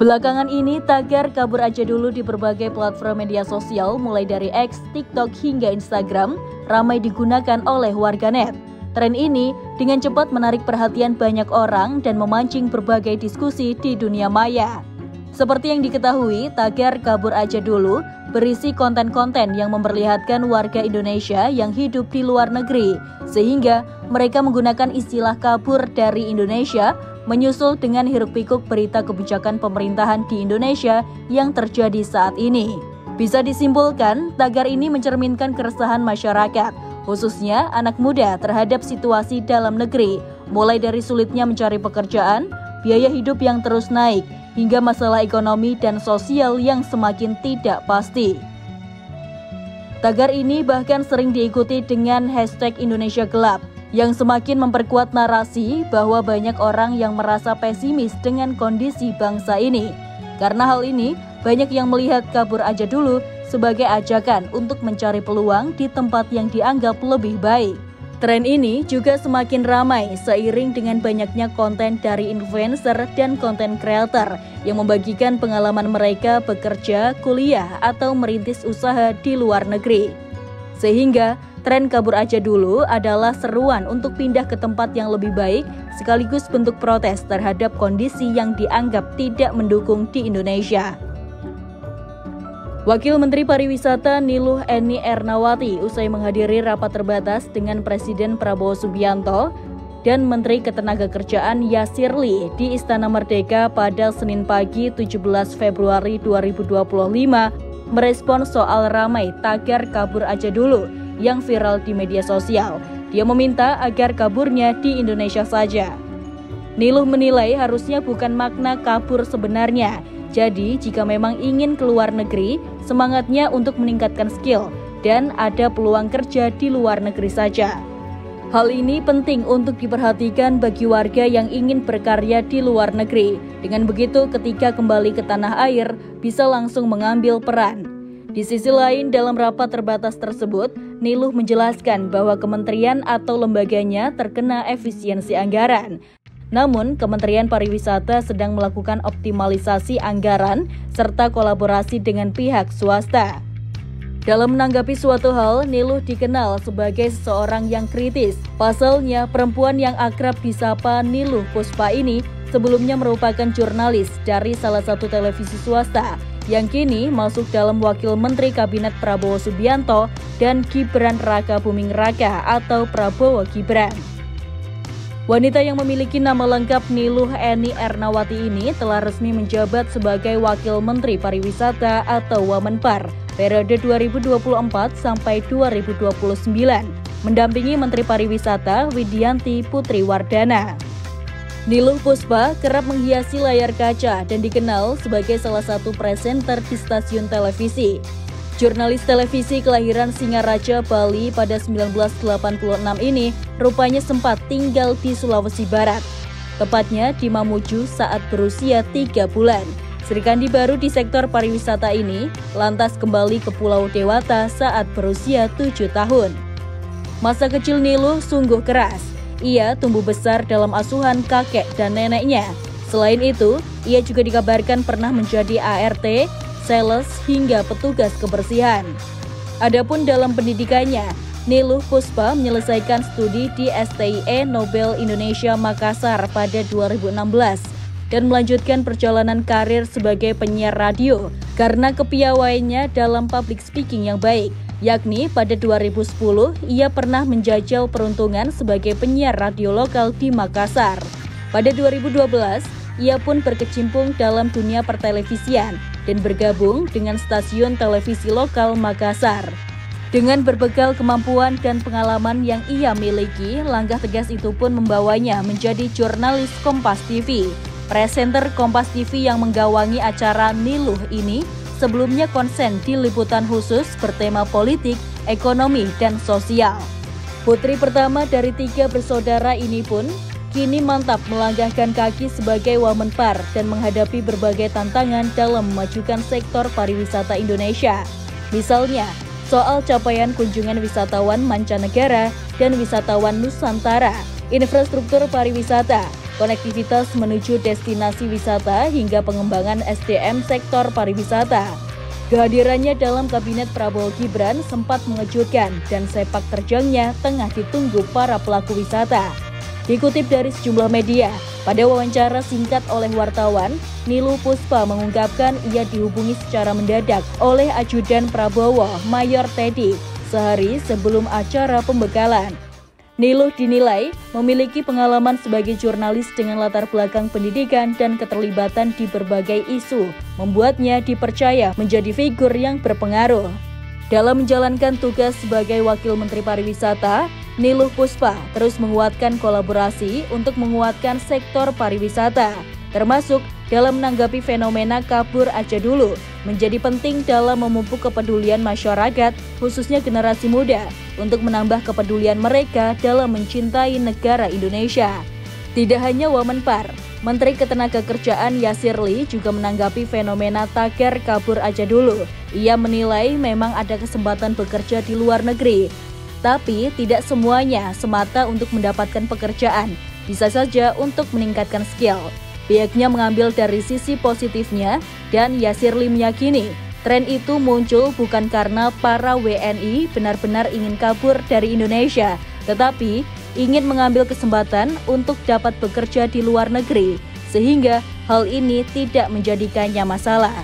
Belakangan ini, tagar kabur aja dulu di berbagai platform media sosial mulai dari X, TikTok hingga Instagram ramai digunakan oleh warganet. Tren ini dengan cepat menarik perhatian banyak orang dan memancing berbagai diskusi di dunia maya. Seperti yang diketahui, tagar kabur aja dulu berisi konten-konten yang memperlihatkan warga Indonesia yang hidup di luar negeri, sehingga mereka menggunakan istilah kabur dari Indonesia menyusul dengan hiruk-pikuk berita kebijakan pemerintahan di Indonesia yang terjadi saat ini. Bisa disimpulkan, tagar ini mencerminkan keresahan masyarakat, khususnya anak muda terhadap situasi dalam negeri, mulai dari sulitnya mencari pekerjaan, biaya hidup yang terus naik, hingga masalah ekonomi dan sosial yang semakin tidak pasti. Tagar ini bahkan sering diikuti dengan hashtag Indonesia Gelap, yang semakin memperkuat narasi bahwa banyak orang yang merasa pesimis dengan kondisi bangsa ini. Karena hal ini, banyak yang melihat kabur aja dulu sebagai ajakan untuk mencari peluang di tempat yang dianggap lebih baik. Tren ini juga semakin ramai seiring dengan banyaknya konten dari influencer dan konten kreator yang membagikan pengalaman mereka bekerja, kuliah, atau merintis usaha di luar negeri. Sehingga tren kabur aja dulu adalah seruan untuk pindah ke tempat yang lebih baik, sekaligus bentuk protes terhadap kondisi yang dianggap tidak mendukung di Indonesia. Wakil Menteri Pariwisata Niluh Eni Ernawati usai menghadiri rapat terbatas dengan Presiden Prabowo Subianto dan Menteri Ketenagakerjaan Yasirli di Istana Merdeka pada Senin pagi 17 Februari 2025 merespons soal ramai tagar kabur aja dulu yang viral di media sosial. Dia meminta agar kaburnya di Indonesia saja. Niluh menilai harusnya bukan makna kabur sebenarnya. Jadi jika memang ingin keluar negeri, semangatnya untuk meningkatkan skill dan ada peluang kerja di luar negeri saja. Hal ini penting untuk diperhatikan bagi warga yang ingin berkarya di luar negeri. Dengan begitu ketika kembali ke tanah air bisa langsung mengambil peran. Di sisi lain, dalam rapat terbatas tersebut, Niluh menjelaskan bahwa kementerian atau lembaganya terkena efisiensi anggaran. Namun, Kementerian Pariwisata sedang melakukan optimalisasi anggaran serta kolaborasi dengan pihak swasta. Dalam menanggapi suatu hal, Niluh dikenal sebagai seseorang yang kritis. Pasalnya, perempuan yang akrab disapa Niluh Puspa ini sebelumnya merupakan jurnalis dari salah satu televisi swasta yang kini masuk dalam Wakil Menteri Kabinet Prabowo Subianto dan Gibran Raka Buming Raka atau Prabowo Gibran. Wanita yang memiliki nama lengkap Niluh Eni Ernawati ini telah resmi menjabat sebagai Wakil Menteri Pariwisata atau Wamenpar periode 2024 sampai 2029, mendampingi Menteri Pariwisata Widianti Putri Wardana. Niluh Puspa kerap menghiasi layar kaca dan dikenal sebagai salah satu presenter di stasiun televisi. Jurnalis televisi kelahiran Singaraja, Bali pada 1986 ini rupanya sempat tinggal di Sulawesi Barat, tepatnya di Mamuju saat berusia 3 bulan. Serikandi baru di sektor pariwisata ini lantas kembali ke Pulau Dewata saat berusia 7 tahun. Masa kecil Niluh sungguh keras. Ia tumbuh besar dalam asuhan kakek dan neneknya. Selain itu, ia juga dikabarkan pernah menjadi ART, sales, hingga petugas kebersihan. Adapun dalam pendidikannya, Niluh Puspa menyelesaikan studi di STIE Nobel Indonesia Makassar pada 2016 dan melanjutkan perjalanan karir sebagai penyiar radio karena kepiawaiannya dalam public speaking yang baik, yakni pada 2010 ia pernah menjajal peruntungan sebagai penyiar radio lokal di Makassar. Pada 2012, ia pun berkecimpung dalam dunia pertelevisian dan bergabung dengan stasiun televisi lokal Makassar. Dengan berbekal kemampuan dan pengalaman yang ia miliki, langkah tegas itu pun membawanya menjadi jurnalis Kompas TV. Presenter Kompas TV yang menggawangi acara Niluh ini sebelumnya konsen di liputan khusus bertema politik, ekonomi, dan sosial. Putri pertama dari 3 bersaudara ini pun kini mantap melangkahkan kaki sebagai Wamenpar dan menghadapi berbagai tantangan dalam memajukan sektor pariwisata Indonesia. Misalnya, soal capaian kunjungan wisatawan mancanegara dan wisatawan Nusantara, infrastruktur pariwisata, konektivitas menuju destinasi wisata hingga pengembangan SDM sektor pariwisata. Kehadirannya dalam kabinet Prabowo Gibran sempat mengejutkan dan sepak terjangnya tengah ditunggu para pelaku wisata. Dikutip dari sejumlah media, pada wawancara singkat oleh wartawan, Niluh Puspa mengungkapkan ia dihubungi secara mendadak oleh ajudan Prabowo, Mayor Teddy, sehari sebelum acara pembekalan. Niluh dinilai memiliki pengalaman sebagai jurnalis dengan latar belakang pendidikan dan keterlibatan di berbagai isu, membuatnya dipercaya menjadi figur yang berpengaruh. Dalam menjalankan tugas sebagai Wakil Menteri Pariwisata, Niluh Puspa terus menguatkan kolaborasi untuk menguatkan sektor pariwisata, termasuk dalam menanggapi fenomena kabur aja dulu, menjadi penting dalam memupuk kepedulian masyarakat, khususnya generasi muda, untuk menambah kepedulian mereka dalam mencintai negara Indonesia. Tidak hanya Wamenpar, Menteri Ketenagakerjaan Yasir Lee juga menanggapi fenomena tagar kabur aja dulu. Ia menilai memang ada kesempatan bekerja di luar negeri, tapi tidak semuanya semata untuk mendapatkan pekerjaan, bisa saja untuk meningkatkan skill. Pihaknya mengambil dari sisi positifnya dan Yasir Lee meyakini tren itu muncul bukan karena para WNI benar-benar ingin kabur dari Indonesia, tetapi ingin mengambil kesempatan untuk dapat bekerja di luar negeri, sehingga hal ini tidak menjadikannya masalah.